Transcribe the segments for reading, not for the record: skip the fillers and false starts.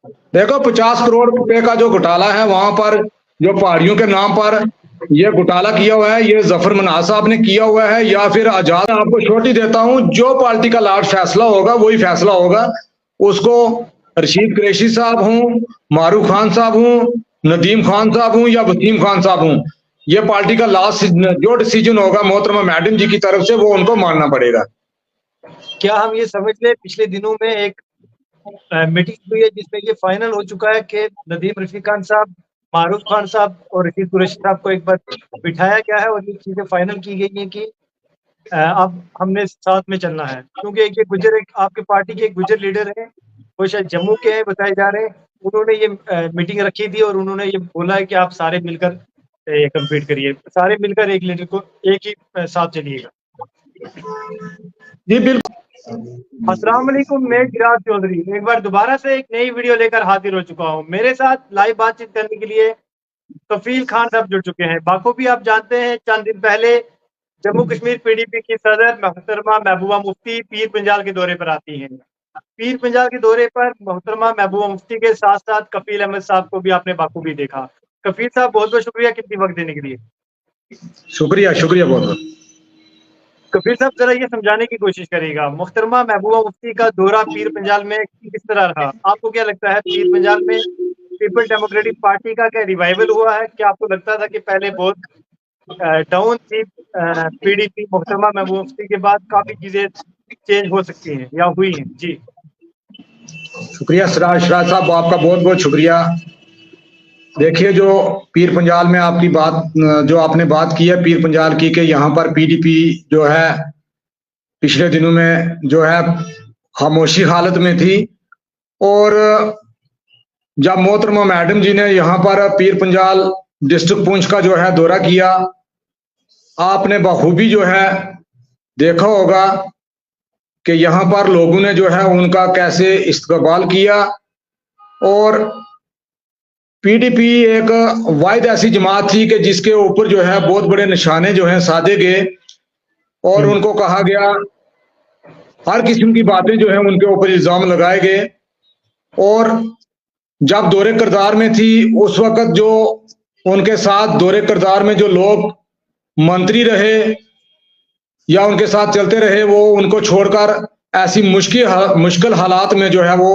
देखो 50 करोड़ रुपए का जो घोटाला है वहां पर, जो पहाड़ियों के नाम पर ये घोटाला किया हुआ है, ये जफर मनाज साहब ने किया हुआ है या फिर आजाद। आपको छोटी देता हूं, जो पार्टी का लास्ट फैसला होगा वही फैसला होगा। उसको रशीद कुरैशी साहब हूं, मारूफ खान साहब हूं, नदीम खान साहब हूं या वसीम खान साहब हूं, ये पार्टी का लास्ट जो डिसीजन होगा मोहतरमा मैडम जी की तरफ से वो उनको मानना पड़ेगा। क्या हम ये समझ ले पिछले दिनों में एक मीटिंग हुई है जिसमें ये फाइनल हो चुका है कि नदीम रफीक खान साहब, मारूफ खान साहब और रशीद कुरैशी साहब को एक बार बिठाया गया है और ये चीजें फाइनल की गई हैं कि अब हमने साथ में चलना है, क्योंकि ये गुजर एक आपकी पार्टी के एक गुजर लीडर हैं, वो शायद जम्मू के हैं बताए जा रहे हैं, उन्होंने ये मीटिंग रखी थी और उन्होंने ये बोला है कि आप सारे मिलकर ये कम्पीट करिए, सारे मिलकर एक लीडर को एक ही साथ चलिएगा। जी बिल्कुल। अस्सलाम वालेकुम, मैं गिराज चौधरी एक बार दोबारा से एक नई वीडियो लेकर हाजिर हो चुका हूं। मेरे साथ लाइव बातचीत करने के लिए कफील खान साहब जुड़ चुके हैं। बाखूबी आप जानते हैं चंद दिन पहले जम्मू कश्मीर पीडीपी की सदर मोहतरमा महबूबा मुफ्ती पीर पंजाल के दौरे पर आती हैं। पीर पंजाल के दौरे पर मोहतरमा महबूबा मुफ्ती के साथ साथ कफील अहमद साहब को भी आपने बाखूबी देखा। कफील साहब बहुत बहुत शुक्रिया कीमती वक्त देने के लिए। शुक्रिया शुक्रिया बहुत बहुत। कफील साहब जरा ये समझाने की कोशिश करिएगा, मोहतरमा महबूबा मुफ्ती का दौरा पीर पंजाल में किस तरह रहा? आपको क्या लगता है पीर पंजाल में पीपल डेमोक्रेटिक पार्टी का क्या रिवाइवल हुआ है? क्या आपको लगता था कि पहले बहुत डाउन थी पीडीपी, मोहतरमा महबूबा मुफ्ती के बाद काफी चीजें चेंज हो सकती हैं या हुई हैं? जी शुक्रिया सिराज साहब, आपका बहुत बहुत शुक्रिया। देखिए, जो पीर पंजाल में आपकी बात, जो आपने बात की है पीर पंजाल की, कि यहाँ पर पीडीपी जो है पिछले दिनों में जो है खामोशी हालत में थी, और जब मोहतरमा मैडम जी ने यहाँ पर पीर पंजाल डिस्ट्रिक्ट पुंछ का जो है दौरा किया, आपने बखूबी जो है देखा होगा कि यहाँ पर लोगों ने जो है उनका कैसे इस्तकबाल किया। और पीडीपी एक वाहिद ऐसी जमात थी कि जिसके ऊपर जो है बहुत बड़े निशाने जो हैं साधे गए और उनको कहा गया, हर किस्म की बातें जो है उनके ऊपर इल्जाम लगाए गए। और जब दौरे करदार में थी उस वक्त जो उनके साथ दौरे करदार में जो लोग मंत्री रहे या उनके साथ चलते रहे, वो उनको छोड़कर ऐसी मुश्किल हालात में जो है वो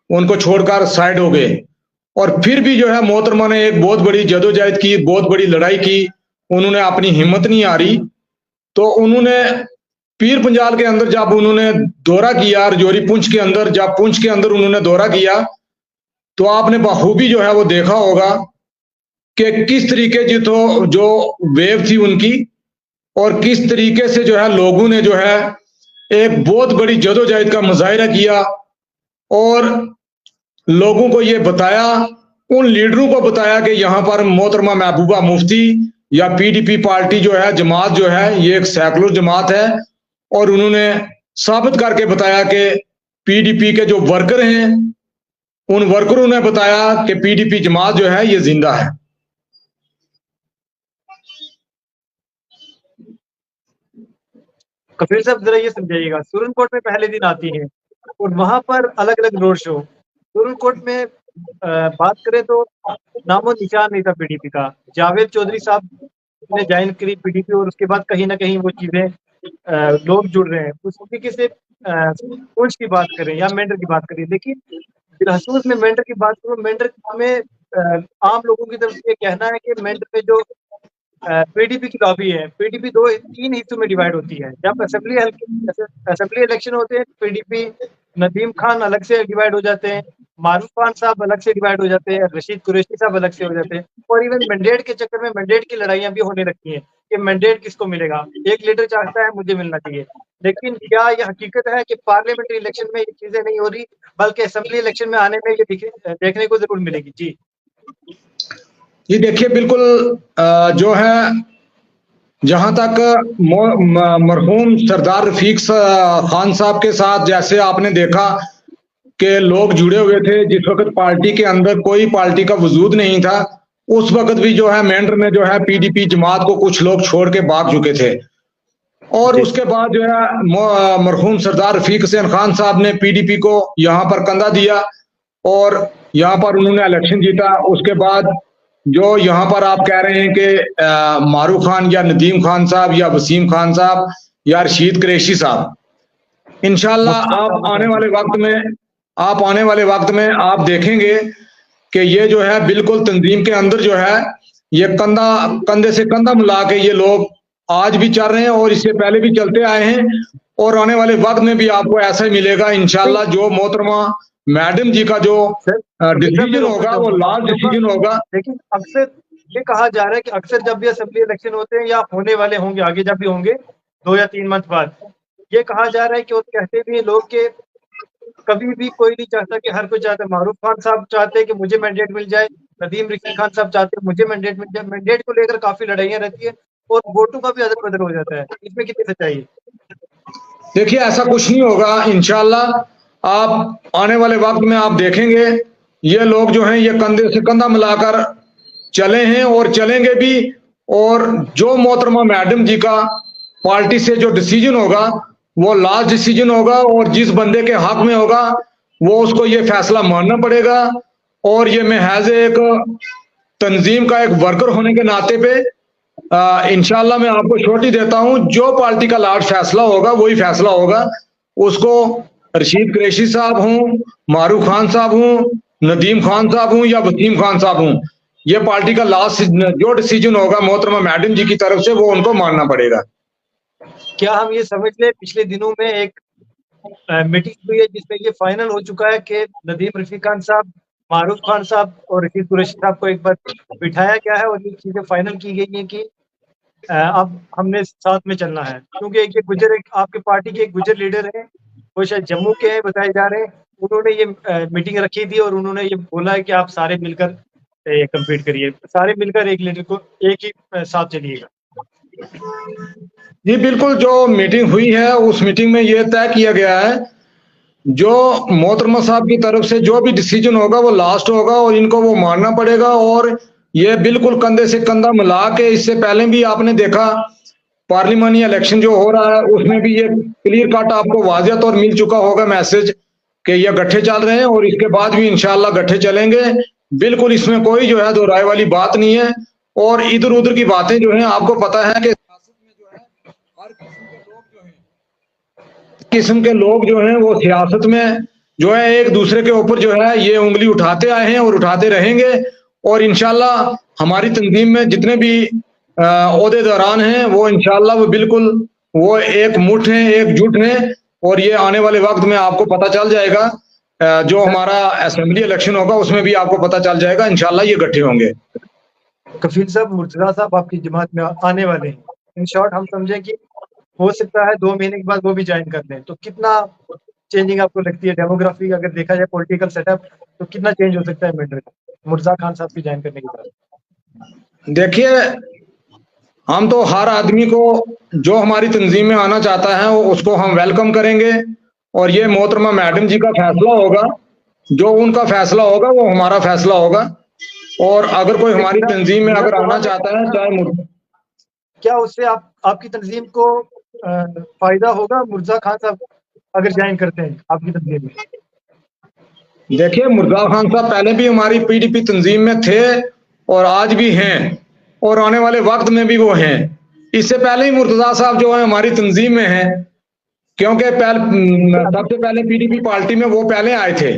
उनको छोड़कर साइड हो गए। और फिर भी जो है मोहतरमा ने एक बहुत बड़ी जदोजहद की, बहुत बड़ी लड़ाई की, उन्होंने अपनी हिम्मत नहीं हारी। तो उन्होंने पीर पंजाल के अंदर जब उन्होंने दौरा किया, रजौरी पुंछ के अंदर, जब पुंछ के अंदर उन्होंने दौरा किया, तो आपने बखूबी जो है वो देखा होगा कि किस तरीके की तो जो वेव थी उनकी, और किस तरीके से जो है लोगों ने जो है एक बहुत बड़ी जदोजहद का मुजाहिरा किया और लोगों को ये बताया, उन लीडरों को बताया कि यहाँ पर मोहतरमा महबूबा मुफ्ती या पीडीपी पार्टी जो है, जमात जो है, ये एक सेकुलर जमात है। और उन्होंने साबित करके बताया कि पीडीपी के जो वर्कर हैं, उन वर्करों ने बताया कि पीडीपी जमात जो है ये जिंदा है। कफील साहब जरा ये समझाइएगा, सुरनकोट में पहले दिन आती हैं और वहां पर अलग अलग रोड शो, सुरनकोट में बात करें तो नामो निशान नहीं था पीडीपी का। जावेद चौधरी साहब ने ज्वाइन करी पीडीपी और उसके बाद कहीं ना कहीं वो चीजें लोग जुड़ रहे हैं। उस तरीके से पुंछ की बात करें या मेंढर की बात करें, लेकिन बिलखसूस में मेंढर की बात करूँ, मेंढर में आम लोगों की तरफ ये कहना है कि मेंढर में जो पीडीपी की लॉबी है, पीडीपी तीन हिस्सों में डिवाइड होती है। जब असेंबली इलेक्शन होते हैं पीडीपी नदीम खान अलग से डिवाइड हो जाते हैं, मारूफ खान साहब अलग से डिवाइड हो जाते हैं, रशीद कुरैशी साहब अलग से हो जाते हैं, और इवन मैंडेट के चक्कर में मैंडेट की लड़ाइयां भी होने लगती हैं कि मैंडेट किसको मिलेगा। एक लीडर चाहता है मुझे मिलना चाहिए, लेकिन क्या यह हकीकत है कि पार्लियामेंट्री इलेक्शन में ये चीजें नहीं हो रही, बल्कि असेंबली इलेक्शन में आने में ये देखने को जरूर मिलेगी? जी ये देखिए, बिल्कुल जो है, जहां तक मरहूम सरदार रफीक खान साहब के साथ जैसे आपने देखा कि लोग जुड़े हुए थे, जिस वक्त पार्टी के अंदर कोई पार्टी का वजूद नहीं था, उस वक्त भी जो है मेंढर में जो है पीडीपी जमात को कुछ लोग छोड़ के भाग चुके थे। और उसके बाद जो है मरहूम सरदार रफीक हुसैन खान साहब ने पीडीपी को यहाँ पर कंधा दिया और यहाँ पर उन्होंने इलेक्शन जीता। उसके बाद जो यहाँ पर आप कह रहे हैं कि मारूफ खान या नदीम खान साहब या वसीम खान साहब या रशीद कुरैशी साहब, इंशाल्लाह आप आने वाले वक्त में आप देखेंगे कि ये जो है बिल्कुल तंजीम के अंदर जो है ये कंधे से कंधा मिला के ये लोग आज भी चल रहे हैं और इससे पहले भी चलते आए हैं, और आने वाले वक्त में भी आपको ऐसा ही मिलेगा इंशाल्लाह। जो मोहतरमा मैडम जी का जो डिसीजन होगा वो लास्ट डिसीजन होगा। लेकिन अक्सर ये कहा जा रहा है कि अक्सर जब भी असेंबली इलेक्शन होते हैं या होने वाले होंगे, आगे जब भी होंगे 2 या 3 मंथ बाद, ये कहा जा रहा है कि वो कहते भी लोग के कभी भी कोई नहीं चाहता कि हर कोई चाहता है। मारूफ खान साहब चाहते हैं कि मुझे मैंडेट मिल जाए, नदीम रशीद खान साहब चाहते हैं मुझे मैंडेट मिल जाए। मैंडेट को लेकर काफी लड़ाइयां रहती है और वोटों का भी अदर बदल हो जाता है। इसमें कितनी सच्चाई है? देखिए, ऐसा कुछ नहीं होगा इंशाल्लाह। आप आने वाले वक्त में आप देखेंगे ये लोग जो हैं ये कंधे से कंधा मिलाकर चले हैं और चलेंगे भी, और जो मोहतरमा मैडम जी का पार्टी से जो डिसीजन होगा वो लास्ट डिसीजन होगा, और जिस बंदे के हक में होगा वो उसको ये फैसला मानना पड़ेगा। और ये मैं हैज एक तंजीम का एक वर्कर होने के नाते पे इंशाल्लाह मैं आपको छोटी देता हूं, जो पार्टी का लास्ट फैसला होगा वही फैसला होगा। उसको रशीद कुरैशी साहब हूं, मारूफ खान साहब हूं, नदीम खान साहब हूं या वसीम खान साहब हूं, ये पार्टी का लास्ट जो डिसीजन होगा मोहतरमा मैडम जी की तरफ से वो उनको मानना पड़ेगा। क्या हम ये समझ ले पिछले दिनों में एक मीटिंग हुई है जिसमें ये फाइनल हो चुका है कि नदीम रशीद खान साहब, मारूफ खान साहब और रशीद कुरैशी साहब को एक बार बिठाया गया है और ये चीजें फाइनल की गई हैं कि अब हमने साथ में चलना है? क्योंकि एक गुजर आपके पार्टी के एक गुजर लीडर हैं, वो शायद जम्मू के हैं बताए जा रहे हैं, उन्होंने ये मीटिंग रखी थी और उन्होंने ये बोला है कि आप सारे मिलकर ये कम्पीट करिए, सारे मिलकर एक लीडर को एक ही साथ चलिएगा। जी बिल्कुल, जो मीटिंग हुई है उस मीटिंग में यह तय किया गया है जो मोहतरमा साहब की तरफ से जो भी डिसीजन होगा वो लास्ट होगा और इनको वो मानना पड़ेगा। और ये बिल्कुल कंधे से कंधा मिला के, इससे पहले भी आपने देखा पार्लिमानी इलेक्शन जो हो रहा है उसमें भी ये क्लियर कट आपको वाज़ेह तौर मिल चुका होगा मैसेज कि ये गठे चल रहे हैं और इसके बाद भी इंशाल्लाह गठे चलेंगे। बिल्कुल इसमें कोई जो है दो राय वाली बात नहीं है। और इधर उधर की बातें जो है आपको पता है कि सियासत में जो है हर किस्म के लोग जो हैं वो सियासत में जो है एक दूसरे के ऊपर जो है ये उंगली उठाते आए हैं और उठाते रहेंगे। और इंशाल्लाह हमारी तंजीम में जितने भी ओहदेदारान हैं वो इंशाल्लाह वो बिल्कुल वो एक मुठ हैं, एकजुट हैं। और ये आने वाले वक्त में आपको पता चल जाएगा, जो हमारा असेंबली इलेक्शन होगा उसमें भी आपको पता चल जाएगा इंशाल्लाह ये इकट्ठे होंगे। कफील साहब, मुर्तजा साहब आपकी जमात में आने वाले हैं, इन शॉर्ट हम समझे कि हो सकता है 2 महीने के बाद वो भी ज्वाइन कर लें, तो कितना चेंजिंग आपको लगती है? डेमोग्राफी अगर देखा जाए, पॉलिटिकल सेटअप, तो कितना चेंज हो सकता है मिलिट्री मुर्तजा खान साहब की ज्वाइन करने के बाद? देखिए, हम तो हर आदमी को जो हमारी तंजीम में आना चाहता है उसको हम वेलकम करेंगे। और ये मोहतरमा मैडम जी का फैसला होगा, जो उनका फैसला होगा वो हमारा फैसला होगा। और अगर कोई हमारी तंजीम में अगर आना चाहता है, चाहे क्या उससे आपकी तंजीम को फायदा होगा मुर्तजा खान साहब अगर ज्वाइन करते हैं आपकी तंजीम में? देखिए, मुर्तजा खान साहब पहले भी हमारी पीडीपी तंजीम में थे और आज भी हैं और आने वाले वक्त में भी वो हैं। इससे पहले ही मुर्तजा साहब जो है हमारी तंजीम में हैं, क्योंकि सबसे पहले पीडीपी पार्टी में वो पहले आए थे।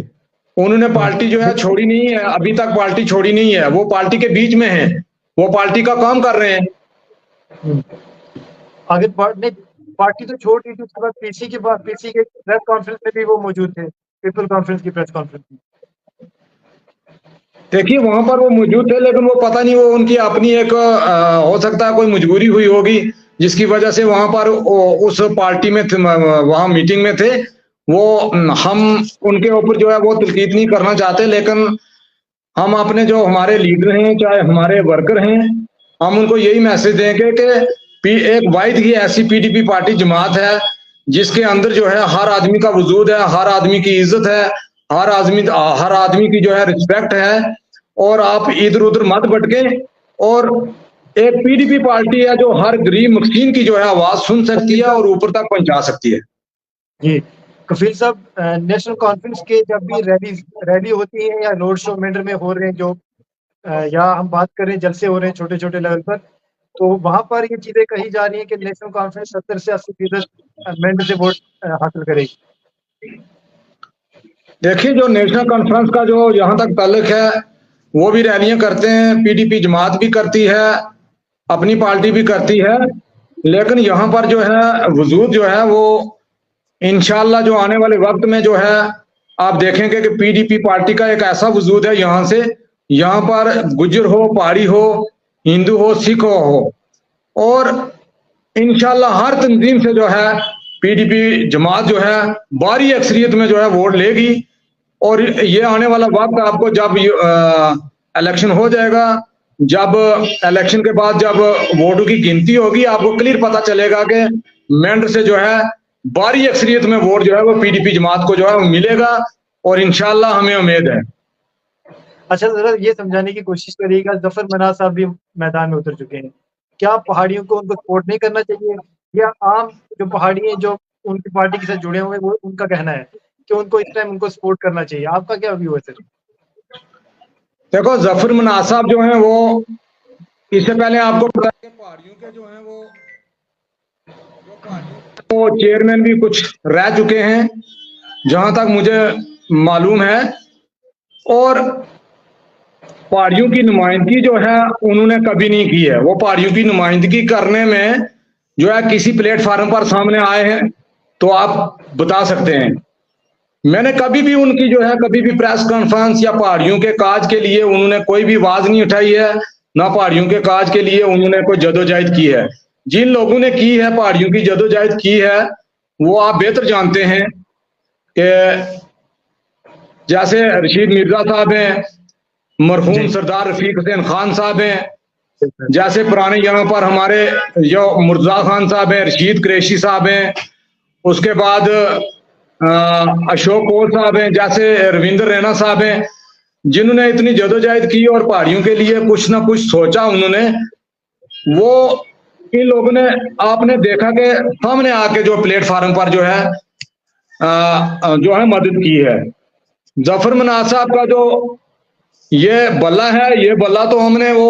उन्होंने पार्टी जो है छोड़ी नहीं है, अभी तक पार्टी छोड़ी नहीं है, वो पार्टी के बीच में है, वो पार्टी का काम कर रहे हैं। अगर पार्टी तो छोड़ दी थी, उसके बाद पीसी के प्रेस कॉन्फ्रेंस में भी वो मौजूद थे, पीपल कॉन्फ्रेंस की प्रेस कॉन्फ्रेंस में। देखिए, वहां पर वो मौजूद थे, लेकिन वो पता नहीं वो उनकी अपनी एक हो सकता है कोई मजबूरी हुई होगी जिसकी वजह से वहां पर उस पार्टी में वहां मीटिंग में थे। वो हम उनके ऊपर जो है वो तनकीद नहीं करना चाहते, लेकिन हम अपने जो हमारे लीडर हैं, चाहे हमारे वर्कर हैं, हम उनको यही मैसेज देंगे कि एक वाहिद की ऐसी पीडीपी पार्टी जमात है जिसके अंदर जो है हर आदमी का वजूद है, हर आदमी की इज्जत है, हर आदमी की जो है रिस्पेक्ट है। और आप इधर उधर मत भटके। और एक पीडीपी पार्टी है जो हर गरीब मस्कीन की जो है आवाज सुन सकती है और ऊपर तक पहुंचा सकती है। जी, कफील साहब, नेशनल कॉन्फ्रेंस के जब भी रैली होती है या रोड शो मेंढर में हो रहे हैं जो या हम बात करें जलसे हो रहे हैं छोटे छोटे लेवल पर, तो वहां पर ये चीजें कही जा रही है कि नेशनल कॉन्फ्रेंस 70 से 80% मेंढर से वोट हासिल करेगी। देखिए, जो नेशनल कॉन्फ्रेंस का जो यहाँ तक ताल्लुक है, वो भी रैलियां करते हैं, पीडीपी जमात भी करती है, अपनी पार्टी भी करती है, लेकिन यहाँ पर जो है वजूद जो है वो इंशाल्लाह जो आने वाले वक्त में जो है आप देखेंगे कि पीडीपी पार्टी का एक ऐसा वजूद है यहाँ से, यहाँ पर गुज्जर हो, पहाड़ी हो, हिंदू हो, सिख हो, और इंशाल्लाह हर तंजीम से जो है पीडीपी जमात जो है भारी अक्सरियत में जो है वोट लेगी। और ये आने वाला वक्त आपको जब इलेक्शन हो जाएगा, जब इलेक्शन के बाद जब वोटों की गिनती होगी, आपको क्लियर पता चलेगा कि मेंढर से जो है भारी अक्सरियत में वोट जो है वो पीडीपी जमात को जो है वो मिलेगा, और इंशाल्लाह हमें उम्मीद है। अच्छा, जरा ये समझाने की कोशिश करिएगा, जफर मनाज साहब भी मैदान में उतर चुके हैं, क्या पहाड़ियों को उनको सपोर्ट नहीं करना चाहिए, या आम जो पहाड़ी हैं जो उनकी पार्टी के साथ जुड़े हुए वो उनका कहना है कि उनको इस टाइम उनको सपोर्ट करना चाहिए? आपका क्या व्यू है सर? देखो, जफर मनाज साहब जो हैं वो इससे पहले आपको पता है कि पहाड़ियों के जो हैं वो चेयरमैन भी कुछ रह चुके हैं, जहां तक मुझे मालूम है, और पहाड़ियों की नुमाइंदगी जो है उन्होंने कभी नहीं की है। वो पहाड़ियों की नुमाइंदगी करने में जो है किसी प्लेटफार्म पर सामने आए हैं तो आप बता सकते हैं। मैंने कभी भी उनकी जो है कभी भी प्रेस कॉन्फ्रेंस या पहाड़ियों के काज के लिए उन्होंने कोई भी आवाज नहीं उठाई है, ना पहाड़ियों के काज के लिए उन्होंने कोई जदोजहद की है। जिन लोगों ने की है, पहाड़ियों की जदोजहद की है, वो आप बेहतर जानते हैं कि जैसे रशीद मिर्जा साहब हैं, मरहूम सरदार रफीक हुसैन खान साहब हैं, जैसे पुराने यहाँ पर हमारे जो मुर्जा खान साहब हैं, रशीद कुरैशी साहब हैं, उसके बाद अशोक कौर साहब हैं, जैसे रविंद्र रैना साहब हैं, जिन्होंने इतनी जदोजहद की और पहाड़ियों के लिए कुछ ना कुछ सोचा उन्होंने, वो इन लोगों ने आपने देखा कि सामने आके जो प्लेटफार्म पर जो है मदद की है। जफर मनाज साहब का जो ये बल्ला है, ये बल्ला तो हमने वो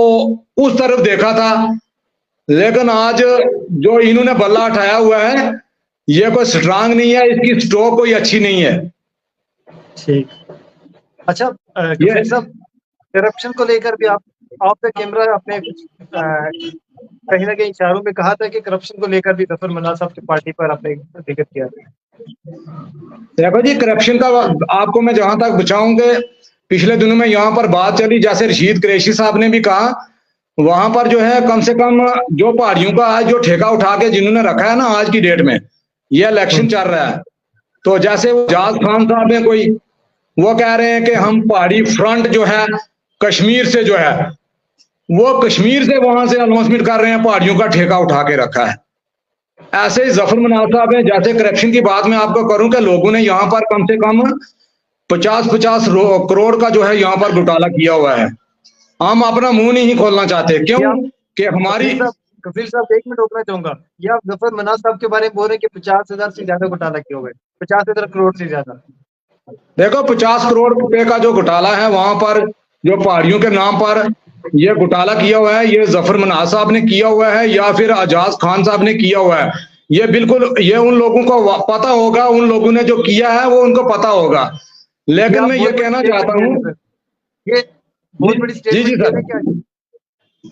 उस तरफ देखा था, लेकिन आज जो इन्होंने बल्ला उठाया हुआ है ये कोई स्ट्रांग नहीं है, इसकी स्टोक कोई अच्छी नहीं है। ठीक। अच्छा, ये सब करप्शन को लेकर भी आप पे कैमरा आपने कहीं ना कहीं इशारों में कहा था कि करप्शन को लेकर भी जफर मनाज साहब की पार्टी पर आपने जिक्र किया। देखो जी, करप्शन का आपको मैं जहां तक बचाऊंगे, पिछले दिनों में यहाँ पर बात चली, जैसे रशीद कुरैशी साहब ने भी कहा, वहां पर जो है कम से कम जो पहाड़ियों का आज जो ठेका उठा के जिन्होंने रखा है ना, आज की डेट में ये इलेक्शन चल रहा है, तो जैसे वो जाज खान साहब हैं कोई, वो कह रहे हैं कि हम पहाड़ी फ्रंट जो है कश्मीर से जो है वो कश्मीर से वहां से अनाउंसमेंट कर रहे हैं, पहाड़ियों का ठेका उठा के रखा है। ऐसे ही जफर मनाज साहब हैं, जैसे करप्शन की बात मैं आपको करूं कि लोगों ने यहाँ पर कम से कम 50-50 करोड़ का जो है यहाँ पर घोटाला किया हुआ है। हम अपना मुंह नहीं खोलना चाहते, क्यों कि हमारी कफील साहब 1 मिनट रोकना चाहूंगा, ये आप जफर मनाज साहब के बारे में बोल रहे हैं कि 50,000 से ज्यादा घोटाला किया हुआ है, 50,000 करोड़ से ज्यादा। देखो, 50 करोड़ रुपए का जो घोटाला है वहां पर जो पहाड़ियों के नाम पर ये घोटाला किया हुआ है, ये जफर मनाज साहब ने किया हुआ है या फिर एजाज खान साहब ने किया हुआ है, ये बिल्कुल ये उन लोगों को पता होगा, उन लोगों ने जो किया है वो उनको पता होगा। लेकिन मैं ये कहना चाहता हूँ, ये बहुत बड़ी स्टेटमेंट है क्या?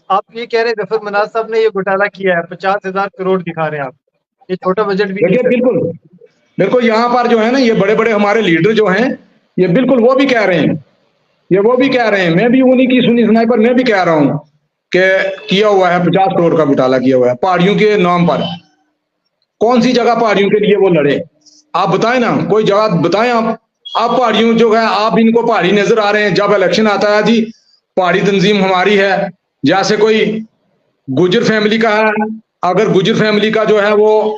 आप ये कह रहे हैं जफर मनाज साहब ने ये घोटाला किया है, 50,000 करोड़ दिखा रहे हैं आप, ये छोटा बजट भी देखिए बिल्कुल यहाँ पर जो है ना, ये बड़े बड़े हमारे लीडर जो हैं, ये बिल्कुल वो भी कह रहे हैं, वो भी कह रहे हैं, मैं भी उन्हीं की सुनी सुनाई पर मैं भी कह रहा हूँ कि किया हुआ है, 50 करोड़ का घोटाला किया हुआ है पहाड़ियों के नाम पर। कौन सी जगह पहाड़ियों के लिए वो लड़े, आप बताएं ना, कोई जगह बताएं आप पहाड़ियों जो है, आप इनको पहाड़ी नजर आ रहे हैं, जब इलेक्शन आता है जी पहाड़ी तंजीम हमारी है, जैसे कोई गुजर फैमिली का है, अगर गुजर फैमिली का जो है वो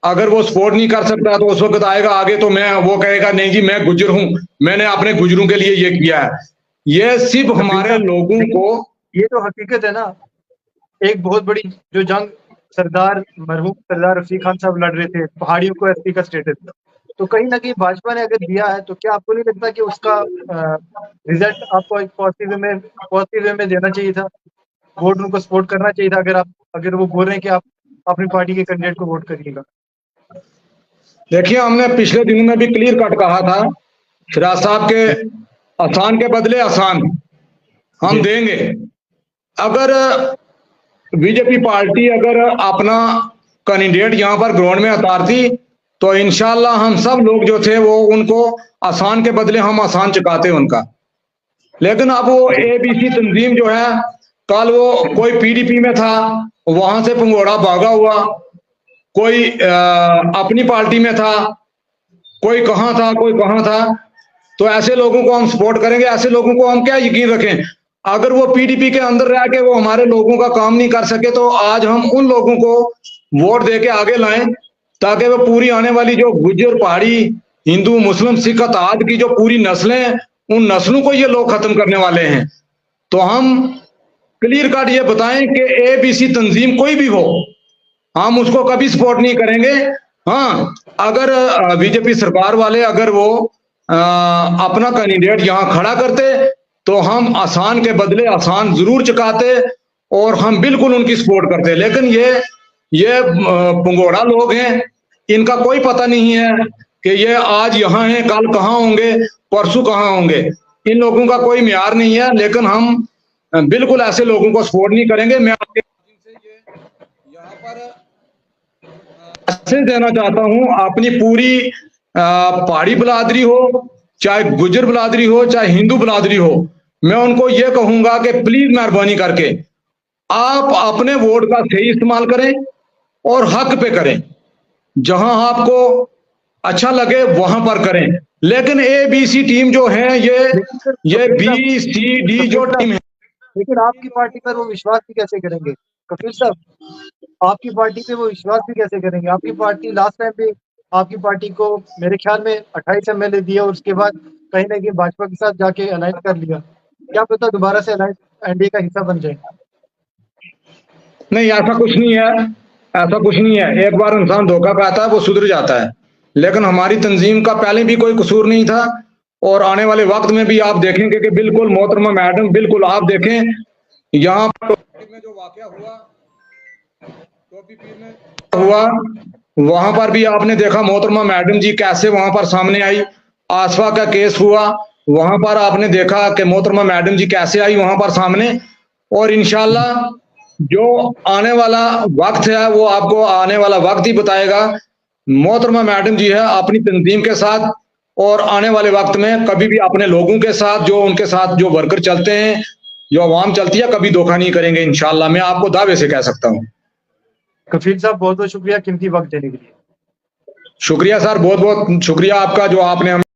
अगर वो सपोर्ट नहीं कर सकता तो उस वक्त आएगा आगे, तो मैं वो कहेगा नहीं जी मैं गुजर हूं, मैंने अपने गुजरों के लिए ये किया है। ये सिर्फ हमारे लोगों को, ये तो हकीकत है ना, एक बहुत बड़ी जो जंग सरदार मरहूम सरदार रफीक खान साहब लड़ रहे थे, पहाड़ियों को एसपी का स्टेटस, तो कहीं ना कहीं भाजपा ने अगर दिया है तो क्या आपको नहीं लगता कि उसका रिजल्ट आपको एक पॉजिटिव वे में देना चाहिए था, वोट उनको सपोर्ट करना चाहिए था, अगर वो बोल रहे हैं कि आप अपनी पार्टी के कैंडिडेट को वोट करिएगा? देखिए, हमने पिछले दिनों में भी क्लियर कट कहा था, फिराज साहब के आसान के बदले आसान हम देंगे। अगर बीजेपी पार्टी अगर अपना कैंडिडेट यहाँ पर ग्राउंड में उतारती तो इंशाल्लाह हम सब लोग जो थे वो उनको आसान के बदले हम आसान चुकाते उनका। लेकिन अब वो एबीसी तंजीम जो है, कल वो कोई पीडीपी में था, वहां से पंगोड़ा भागा हुआ, कोई अपनी पार्टी में था, कोई कहाँ था, कोई कहाँ था। तो ऐसे लोगों को हम सपोर्ट करेंगे? ऐसे लोगों को हम क्या यकीन रखें? अगर वो पीडीपी के अंदर रह के वो हमारे लोगों का काम नहीं कर सके तो आज हम उन लोगों को वोट दे के आगे लाएं ताकि वो पूरी आने वाली जो गुज्जर, पहाड़ी, हिंदू, मुस्लिम, सिख, ताद की जो पूरी नस्लें हैं, उन नस्लों को ये लोग खत्म करने वाले हैं। तो हम क्लियर कट ये बताएं कि एबीसी तंजीम कोई भी हो, हम उसको कभी सपोर्ट नहीं करेंगे। हाँ, अगर बीजेपी सरकार वाले अगर वो अपना कैंडिडेट यहाँ खड़ा करते तो हम आसान के बदले आसान जरूर चुकाते और हम बिल्कुल उनकी सपोर्ट करते। लेकिन ये पंगोड़ा लोग हैं, इनका कोई पता नहीं है कि ये आज यहाँ हैं, कल कहाँ होंगे, परसों कहाँ होंगे। इन लोगों का कोई म्यार नहीं है। लेकिन हम बिल्कुल ऐसे लोगों को सपोर्ट नहीं करेंगे। मैं आपके से ये यहाँ पर मैसेज देना चाहता हूँ, अपनी पूरी पहाड़ी बिरादरी हो, चाहे गुज्जर बिरादरी हो, चाहे हिंदू बिरादरी हो, मैं उनको ये कहूंगा कि प्लीज मेहरबानी करके आप अपने वोट का सही इस्तेमाल करें और हक पे करें। जहां आपको अच्छा लगे वहां पर करें। लेकिन एबीसी टीम जो है, ये बी सी डी जो टीम है, लेकिन आपकी पार्टी पर वो विश्वास भी कैसे करेंगे कपिल साहब? आपकी पार्टी पे वो विश्वास भी कैसे करेंगे? आपकी पार्टी लास्ट टाइम पे आपकी पार्टी को मेरे ख्याल में 28 एमएलए दिया और उसके बाद कहीं ना कहीं भाजपा के साथ जाके अलाइन कर लिया। क्या पता दोबारा से अलाइन एनडीए का हिस्सा बन जाए? नहीं, ऐसा कुछ नहीं है, ऐसा कुछ नहीं है। एक बार इंसान धोखा खाता है वो सुधर जाता है। लेकिन हमारी तंजीम का पहले भी कोई कसूर नहीं था और आने वाले वक्त में भी आप देखेंगे कि बिल्कुल मोहतरमा मैडम, बिल्कुल आप देखें यहाँ पर में जो वाकया हुआ वहां पर भी आपने देखा मोहतरमा मैडम जी कैसे वहां पर सामने आई। आसफा का केस हुआ, वहां पर आपने देखा कि मोहतरमा मैडम जी कैसे आई वहां पर सामने। और इंशाल्लाह जो आने वाला वक्त है वो आपको आने वाला वक्त ही बताएगा। मोहतरमा मैडम जी है अपनी तंजीम के साथ और आने वाले वक्त में कभी भी अपने लोगों के साथ, जो उनके साथ जो वर्कर चलते हैं, जो अवाम चलती है, कभी धोखा नहीं करेंगे इंशाल्लाह। मैं आपको दावे से कह सकता हूँ। कफील साहब बहुत बहुत शुक्रिया कीमती वक्त देने के लिए। शुक्रिया सर, बहुत बहुत शुक्रिया आपका जो आपने